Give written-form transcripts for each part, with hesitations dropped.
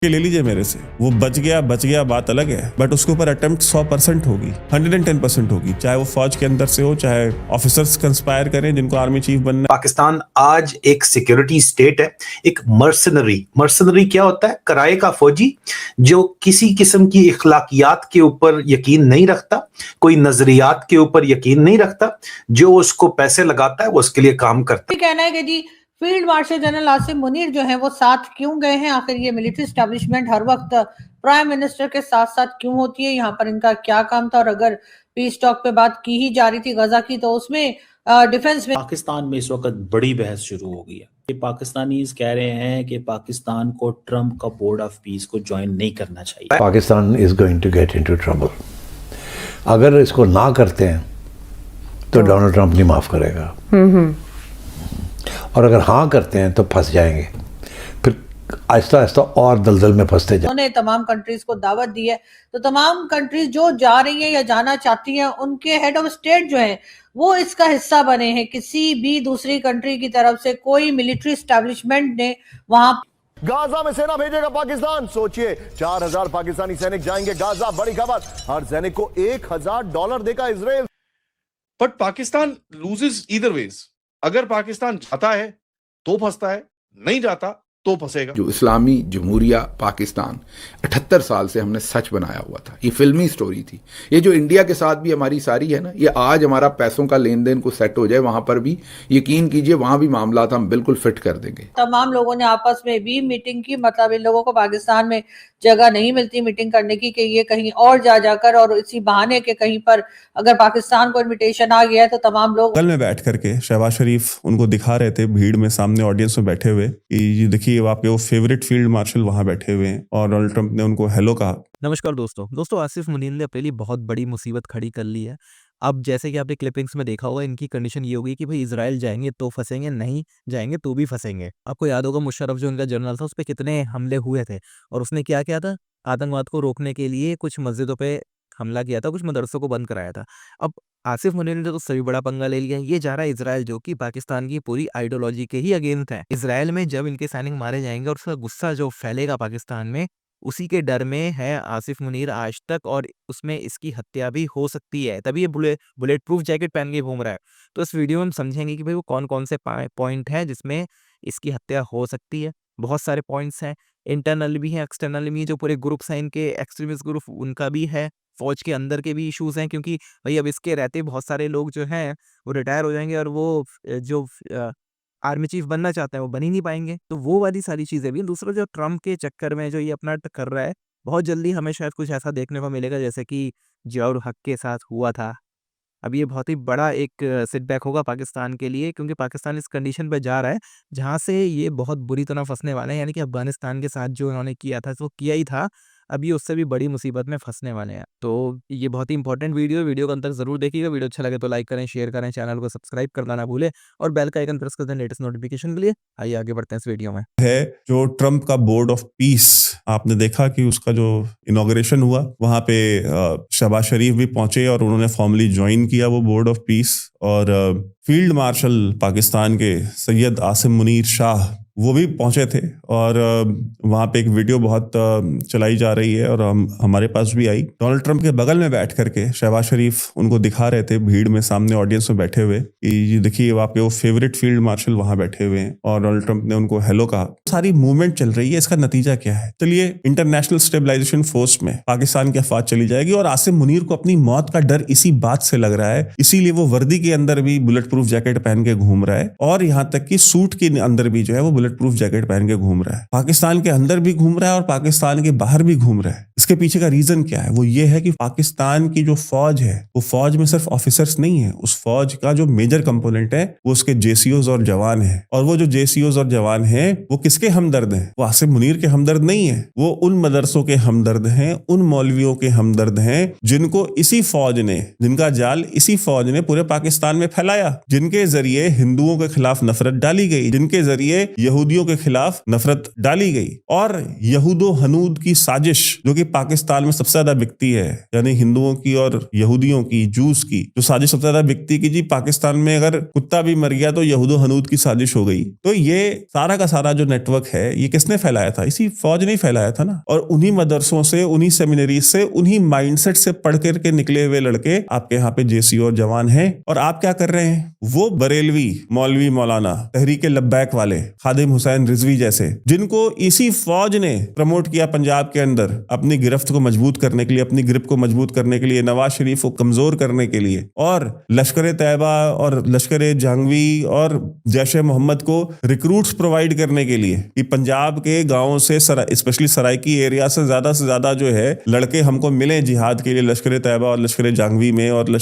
के ले लीजिए मेरे से, वो बच गया बात अलग है, बट उसके ऊपर अटेम्प्ट 100% होगी, 110% होगी, चाहे वो फौज के अंदर से हो, चाहे ऑफिसर्स कंस्पायर करें जिनको आर्मी चीफ बनना। पाकिस्तान आज एक सिक्योरिटी स्टेट है, एक मर्सनरी क्या होता है? किराए का फौजी जो किसी किस्म की इखलाकियात के ऊपर यकीन नहीं रखता, कोई नजरियात के ऊपर यकीन नहीं रखता, जो उसको पैसे लगाता है वो उसके लिए काम करता है। कहना है कि जी field marshal general Asim Munir जो है वो साथ क्यों गए हैं, आखिर ये मिलिट्री एस्टेब्लिशमेंट हर वक्त प्राइम मिनिस्टर के साथ साथ क्यों होती है, यहाँ पर इनका क्या काम था, और अगर पीस टॉक पे बात की ही जा रही थी गजा की तो उसमें डिफेंस में पाकिस्तान में इस वक्त बड़ी बहस शुरू हो गई है कि पाकिस्तानीज कह रहे हैं कि पाकिस्तान को ट्रंप का बोर्ड ऑफ पीस को ज्वाइन नहीं करना चाहिए। Pakistan is going to get into trouble. अगर इसको ना करते हैं तो डोनाल्ड ट्रंप नहीं माफ करेगा, और अगर हाँ करते हैं तो फंस जाएंगे, फिर आहिस्ता आहिस्ता और दलदल में फंसते जाएंगे। उन्होंने तमाम कंट्रीज को दावत दी है, तो तमाम कंट्रीज जो जा रही है या जाना चाहती हैं उनके हेड ऑफ स्टेट जो है वो इसका हिस्सा बने हैं। किसी भी दूसरी कंट्री की तरफ से कोई मिलिट्री एस्टेब्लिशमेंट ने वहां गाजा में सेना भेजेगा पाकिस्तान। सोचिए 4000 पाकिस्तानी सैनिक जाएंगे गाजा। बड़ी खबर, हर सैनिक को $1000 देगा Israel. But Pakistan loses either ways. अगर पाकिस्तान जाता है तो फंसता है, नहीं जाता तो फंसेगा। जो इस्लामी जमहूरिया पाकिस्तान 78 साल से हमने सच बनाया हुआ था, ये फिल्मी स्टोरी थी। ये जो इंडिया के साथ भी हमारी सारी है ना, ये आज हमारा पैसों का लेन देन को सेट हो जाए, वहां पर भी यकीन कीजिए वहां भी मामला हम बिल्कुल फिट कर देंगे। तमाम लोगों ने आपस में भी मीटिंग की, मतलब इन लोगों को पाकिस्तान में जगह नहीं मिलती मीटिंग करने की कि ये कहीं और जाकर और इसी बहाने के कहीं पर अगर पाकिस्तान को इनविटेशन आ गया है तो तमाम लोग बगल में बैठ करके शहबाज शरीफ उनको दिखा रहे थे भीड़ में, सामने ऑडियंस में बैठे हुए, कि देखिए आपके वो फेवरेट फील्ड मार्शल वहां बैठे हुए हैं, और डोनाल्ड ट्रंप ने उनको हेलो कहा। नमस्कार दोस्तों, आसिफ मुनीर ने अपने लिए बहुत बड़ी मुसीबत खड़ी कर ली है। अब जैसे कि आपने क्लिपिंग्स में देखा होगा, इनकी कंडीशन ये होगी कि भाई इजराइल जाएंगे तो फंसेंगे, नहीं जाएंगे तो भी फंसेंगे। आपको याद होगा मुशर्रफ जो इनका जनरल था उस पर कितने हमले हुए थे, और उसने क्या किया था, आतंकवाद को रोकने के लिए कुछ मस्जिदों पे हमला किया था, कुछ मदरसों को बंद कराया था। अब आसिफ मुनीर ने तो सभी बड़ा पंगा ले लिया, ये जा रहा है इजराइल जो कि पाकिस्तान की पूरी आइडियोलॉजी के ही अगेंस्ट है। इजराइल में जब इनके सैनिक मारे जाएंगे और उसका गुस्सा जो फैलेगा पाकिस्तान में, उसी के डर में है आसिफ मुनीर आज तक, और उसमें इसकी हत्या भी हो सकती है, तभी ये बुलेट प्रूफ जैकेट पहन के घूम रहा है। तो इस वीडियो में हम समझेंगे कि भाई वो कौन कौन से पॉइंट है जिसमें इसकी हत्या हो सकती है। बहुत सारे पॉइंट्स हैं, इंटरनल भी है, एक्सटर्नल भी, जो पूरे ग्रुप्स हैं इनके, एक्सट्रीमिस्ट ग्रुप, उनका भी है, फौज के अंदर के भी इश्यूज हैं, क्योंकि भाई अब इसके रहते बहुत सारे लोग जो हैं वो रिटायर हो जाएंगे, और वो जो आर्मी चीफ बनना चाहते हैं वो बन ही नहीं पाएंगे। तो वो वाली सारी चीजें भी। दूसरा, जो ट्रम्प के चक्कर में जो ये अपना कर रहा है, बहुत जल्दी हमें शायद कुछ ऐसा देखने को मिलेगा जैसे कि जियाउल हक के साथ हुआ था। अब ये बहुत ही बड़ा एक सेटबैक होगा पाकिस्तान के लिए, क्योंकि पाकिस्तान इस कंडीशन पे जा रहा है जहाँ से ये बहुत बुरी तरह फंसने वाले हैं। यानी कि अफगानिस्तान के साथ जो इन्होंने किया था वो किया ही था, अब ये उससे भी बड़ी मुसीबत में फंसने वाले हैं। तो ये बहुत ही इंपॉर्टेंट वीडियो को अंत तक जरूर देखिएगा। वीडियो अच्छा लगे तो लाइक करें, शेयर करें, चैनल को सब्सक्राइब करना ना भूलें, और बेल का आइकन प्रेस कर दें लेटेस्ट नोटिफिकेशन के लिए। आइए आगे बढ़ते हैं इस वीडियो में। है जो ट्रंप का बोर्ड ऑफ पीस, आपने देखा कि उसका जो इनॉग्रेशन हुआ वहां पे शहबाज शरीफ भी पहुंचे और उन्होंने फॉर्मली ज्वाइन किया वो बोर्ड ऑफ पीस, और फील्ड मार्शल पाकिस्तान के सैयद आसिम मुनीर शाह वो भी पहुंचे थे, और वहां पे एक वीडियो बहुत चलाई जा रही है और हमारे पास भी आई। डोनाल्ड ट्रंप के बगल में बैठ करके शहबाज शरीफ उनको दिखा रहे थे भीड़ में, सामने ऑडियंस में बैठे हुए, कि देखिए आपके वो फेवरेट फील्ड मार्शल वहां बैठे हुए हैं, और डोनाल्ड ट्रंप ने उनको हेलो कहा। सारी मूवमेंट चल रही है, इसका नतीजा क्या है? चलिए, इंटरनेशनल स्टेबलाइजेशन फोर्स में पाकिस्तान की अफवाह चली जाएगी, और आसिम मुनीर को अपनी मौत का डर इसी बात से लग रहा है, इसीलिए वो वर्दी के अंदर भी बुलेट प्रूफ जैकेट पहन के घूम रहा है, और यहाँ तक कि सूट के अंदर भी जो है वो बुलेट प्रूफ जैकेट पहन के घूम रहा है। पाकिस्तान के अंदर भी घूम रहा है और पाकिस्तान के बाहर भी घूम रहा है। इसके पीछे का रीजन क्या है? वो ये है कि पाकिस्तान की जो फौज है, वो फौज में सिर्फ ऑफिसर्स नहीं है, उस फौज का जो मेजर कंपोनेंट है वो उसके जेसीओज और जवान है, और वो जो जेसीओज और जवान है वो किसके हमदर्द हैं? वो आसिम मुनीर के हमदर्द नहीं है, वो उन मदरसों के हमदर्द हैं, उन मौलवियों के हमदर्द हैं जिनको इसी फौज ने, जिनका जाल इसी फौज ने पूरे पाकिस्तान में फैलाया, जिनके जरिए हिंदुओं के खिलाफ नफरत डाली गई, जिनके जरिए यहूदियों के खिलाफ नफरत डाली गई, और यहूदो हनूद की साजिश जो कि पाकिस्तान में सबसे ज्यादा बिकती है, यानी हिंदुओं की और यहूदियों की, जूस की जो साजिश सबसे ज्यादा बिकती है कि जी पाकिस्तान में अगर कुत्ता भी मर गया तो यहूदो हनूद की साजिश हो गई। तो ये सारा का सारा जो नेटवर्क है ये किसने फैलाया था? इसी फौज ने फैलाया था ना। और उन्हीं मदरसों से, उन्हीं सेमिनरीज से, उन्हीं माइंडसेट से पढ़ करके निकले हुए लड़के आपके यहाँ पे जेसी और जवान हैं। और आप क्या कर रहे हैं? वो बरेलवी मौलवी मौलाना, तहरीक लब्बैक वाले, खादिम हुसैन रिजवी जैसे, जिनको इसी फौज ने प्रमोट किया पंजाब के अंदर अपनी गिरफ्त को मजबूत करने के लिए, अपनी ग्रिप को मजबूत करने के लिए, नवाज शरीफ को कमजोर करने के लिए, और लश्कर तैयबा और लश्कर जंगवी और जैश ए मोहम्मद को रिक्रूट्स प्रोवाइड करने के लिए कि पंजाब के गांवों से स्पेशली सराइकी एरिया से ज्यादा जो है लड़के हमको मिले जिहाद के लिए लश्कर तैयबा और लश्कर जंगवी में और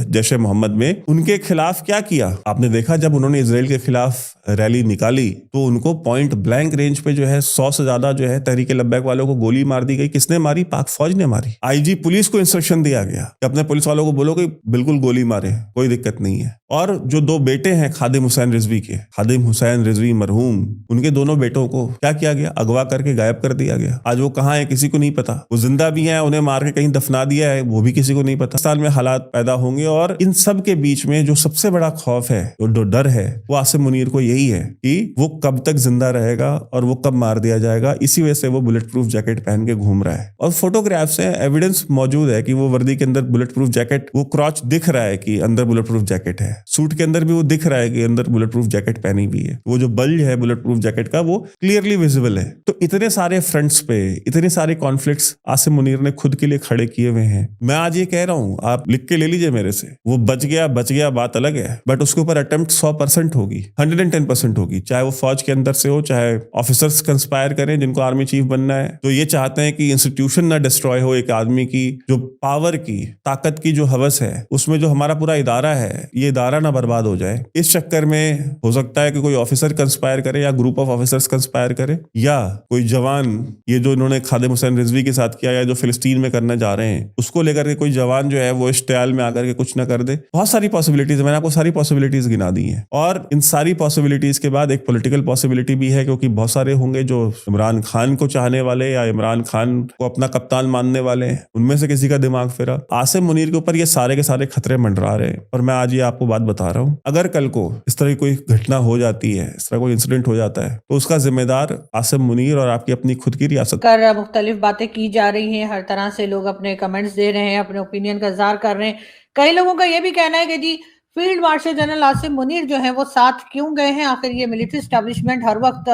जैश ए मोहम्मद में। उनके खिलाफ क्या किया आपने देखा? जब उन्होंने इजराइल के खिलाफ रैली निकाली तो उनको पॉइंट ब्लैंक रेंज पे जो है 100 से ज्यादा जो है तहरीक लब्बैक वालों को गोली मार दी गई। किसने मारी? पाक फौज ने मारी। आईजी पुलिस को इंस्ट्रक्शन दिया गया कि अपने पुलिस वालों को बोलो कि बिल्कुल गोली मारे, कोई दिक्कत नहीं है। और जो दो बेटे हैं खादिम हुसैन रिजवी के, खादिम हुसैन रिजवी मरहूम, उनके दोनों बेटों को क्या किया गया? अगवा करके गायब कर दिया गया। आज वो कहाँ है किसी को नहीं पता। वो जिंदा भी हैं, उन्हें मार के कहीं दफना दिया है, वो भी किसी को नहीं पता। साल में हालात पैदा होंगे और इन सब के बीच में जो सबसे बड़ा खौफ है, जो डर है, वो आसिम मुनीर को यही है कि वो कब तक जिंदा रहेगा और वो कब मार दिया जाएगा। इसी वजह से वो बुलेट प्रूफ जैकेट पहन के घूम रहा है। और फोटोग्राफ्स हैं, एविडेंस मौजूद है कि वो वर्दी के अंदर बुलेट प्रूफ जैकेट, वो क्रॉच दिख रहा है कि अंदर बुलेट प्रूफ जैकेट है। सूट के अंदर भी वो दिख रहा है कि अंदर बुलेट प्रूफ जैकेट पहनी हुई है। वो जो बल्ज है बुलेट प्रूफ जैकेट का वो क्लियरली विजिबल है। तो इतने सारे फ्रंट्स पे इतने सारे कॉन्फ्लिक्ट्स आसिम मुनीर ने खुद के लिए खड़े किए हुए हैं। मैं आज ये कह रहा हूं, आप लिख के ले लीजिए मेरे से, वो बच गया बात अलग है, बट उसके ऊपर अटेम्प्ट 100% होगी, 110% होगी। चाहे वो फौज के अंदर से हो, चाहे ऑफिसर्स कंस्पायर करें जिनको आर्मी चीफ बनना है, तो ये चाहते हैं कि इंस्टीट्यूशन ना डिस्ट्रॉय हो। एक आदमी की जो पावर की, ताकत की जो हवस है, उसमें जो हमारा पूरा इदारा है, ये इदारा ना बर्बाद हो जाए। इस चक्कर में हो सकता है कि कोई ऑफिसर कंस्पायर करे या ग्रुप ऑफ ऑफिसर्स कंस्पायर करे, या कोई जवान, ये जो इन्होंने खादिम हुसैन रिजवी के साथ किया या जो फिलिस्तीन में करने जा रहे हैं, उसको लेकर के कोई जवान जो है वो इश्तियाल में आकर के कुछ ना कर दे। बहुत सारी पॉसिबिलिटीज, मैंने आपको सारी पॉसिबिलिटीज गिना दी हैं। और इन सारी पॉसिबिलिटीज के बाद एक पॉलिटिकल पॉसिबिलिटी भी है, क्योंकि बहुत सारे होंगे जो इमरान खान को चाहने वाले या इमरान खान को अपना कप्तान मानने वाले हैं, उनमें से किसी का दिमाग फिरा। आसिम मुनीर के ऊपर ये सारे के सारे खतरे मंडरा रहे हैं। और मैं आज ये आपको बात बता रहा हूं, अगर कल को इस तरह की कोई घटना हो जाती है, इस तरह कोई इंसिडेंट हो जाता है, तो उसका जिम्मेदार आसिम मुनीर और आपकी अपनी खुद की रियासत। कर मुख्तलिफ बातें की जा रही हैं, हर तरह से लोग अपने कमेंट्स दे रहे हैं, अपने ओपिनियन का इजहार कर रहे हैं। कई लोगों का यह भी कहना है कि जी field marshal general Asim Munir जो है वो साथ क्यों गए हैं? आखिर ये मिलिट्री एस्टेब्लिशमेंट हर वक्त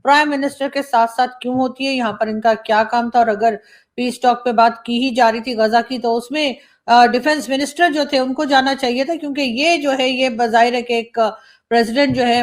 प्राइम मिनिस्टर के साथ साथ क्यों होती है? यहाँ पर इनका क्या काम था? और अगर पीस टॉक पे बात की ही जा रही थी गजा की, तो उसमें डिफेंस मिनिस्टर जो थे उनको जाना चाहिए था, क्योंकि ये जो है ये बजाहिर है कि एक प्रेसिडेंट जो है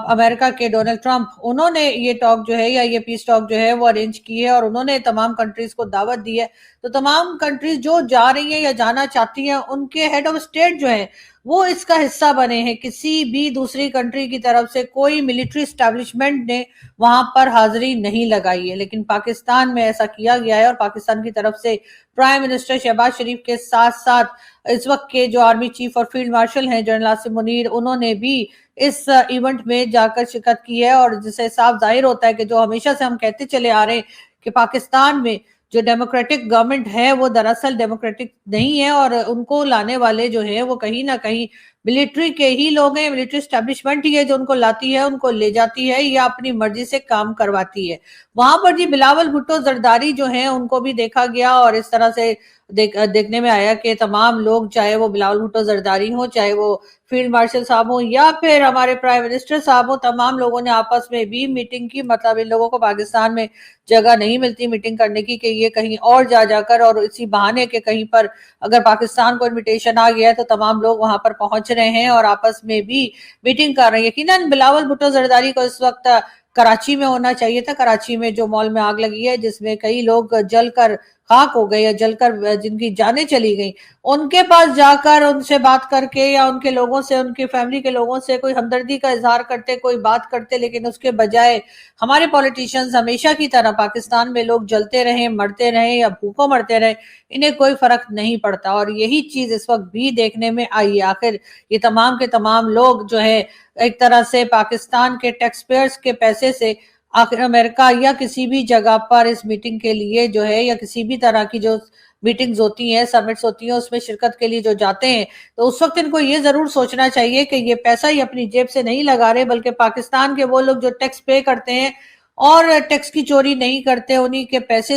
अमेरिका के डोनाल्ड ट्रंप, उन्होंने ये टॉक जो है या ये पीस टॉक जो है वो अरेंज की है और उन्होंने तमाम कंट्रीज को दावत दी है। तो तमाम कंट्रीज जो जा रही हैं या जाना चाहती हैं, उनके हेड ऑफ स्टेट जो है वो इसका हिस्सा बने हैं। किसी भी दूसरी कंट्री की तरफ से कोई मिलिट्री एस्टेब्लिशमेंट ने वहां पर हाजिरी नहीं लगाई है, लेकिन पाकिस्तान में ऐसा किया गया है। और पाकिस्तान की तरफ से प्राइम मिनिस्टर शहबाज शरीफ के साथ साथ इस वक्त के जो आर्मी चीफ और फील्ड मार्शल हैं जनरल आसिम मुनीर, उन्होंने भी इस इवेंट में जाकर शिरकत की है। और जिससे साफ जाहिर होता है कि जो हमेशा से हम कहते चले आ रहे हैं कि पाकिस्तान में जो डेमोक्रेटिक गवर्नमेंट है वो दरअसल डेमोक्रेटिक नहीं है, और उनको लाने वाले जो है वो कहीं ना कहीं मिलिट्री के ही लोग हैं। मिलिट्री एस्टेब्लिशमेंट ही है जो उनको लाती है, उनको ले जाती है या अपनी मर्जी से काम करवाती है। वहां पर जी बिलावल भुट्टो जरदारी जो हैं उनको भी देखा गया, और इस तरह से देखने में आया कि तमाम लोग, चाहे वो बिलावल भुट्टो जरदारी हो, चाहे वो फील्ड मार्शल साहब हो या फिर हमारे प्राइम मिनिस्टर साहब हो, तमाम लोगों ने आपस में भी मीटिंग की। मतलब इन लोगों को पाकिस्तान में जगह नहीं मिलती मीटिंग करने की कि ये कहीं और जाकर, और इसी बहाने के कहीं पर अगर पाकिस्तान को इन्विटेशन आ गया है तो तमाम लोग वहां पर पहुंच रहे हैं और आपस में भी मीटिंग कर रहे हैं। यकीनन बिलावल भुट्टो जरदारी को इस वक्त कराची में होना चाहिए था। कराची में जो मॉल में आग लगी है, जिसमें कई लोग जलकर खाक हो गए या जलकर जिनकी जानें चली गई, उनके पास जाकर उनसे बात करके या उनके लोगों से, उनके फैमिली के लोगों से कोई हमदर्दी का इजहार करते, कोई बात करते। लेकिन उसके बजाय हमारे पॉलिटिशियंस हमेशा की तरह पाकिस्तान में लोग जलते रहे, मरते रहे या भूखों मरते रहे, इन्हें कोई फर्क नहीं पड़ता। और यही चीज इस वक्त भी देखने में आई है। आखिर ये तमाम के तमाम लोग जो है एक तरह से पाकिस्तान के टैक्स पेयर्स के पैसे से आखिर अमेरिका या किसी भी जगह पर इस मीटिंग के लिए जो है, या किसी भी तरह की जो मीटिंग्स होती हैं, समिट्स होती हैं, उसमें शिरकत के लिए जो जाते हैं, तो उस वक्त इनको ये जरूर सोचना चाहिए कि ये पैसा ही अपनी जेब से नहीं लगा रहे, बल्कि पाकिस्तान के वो लोग जो टैक्स पे करते हैं और टैक्स की चोरी नहीं करते, उन्हीं के पैसे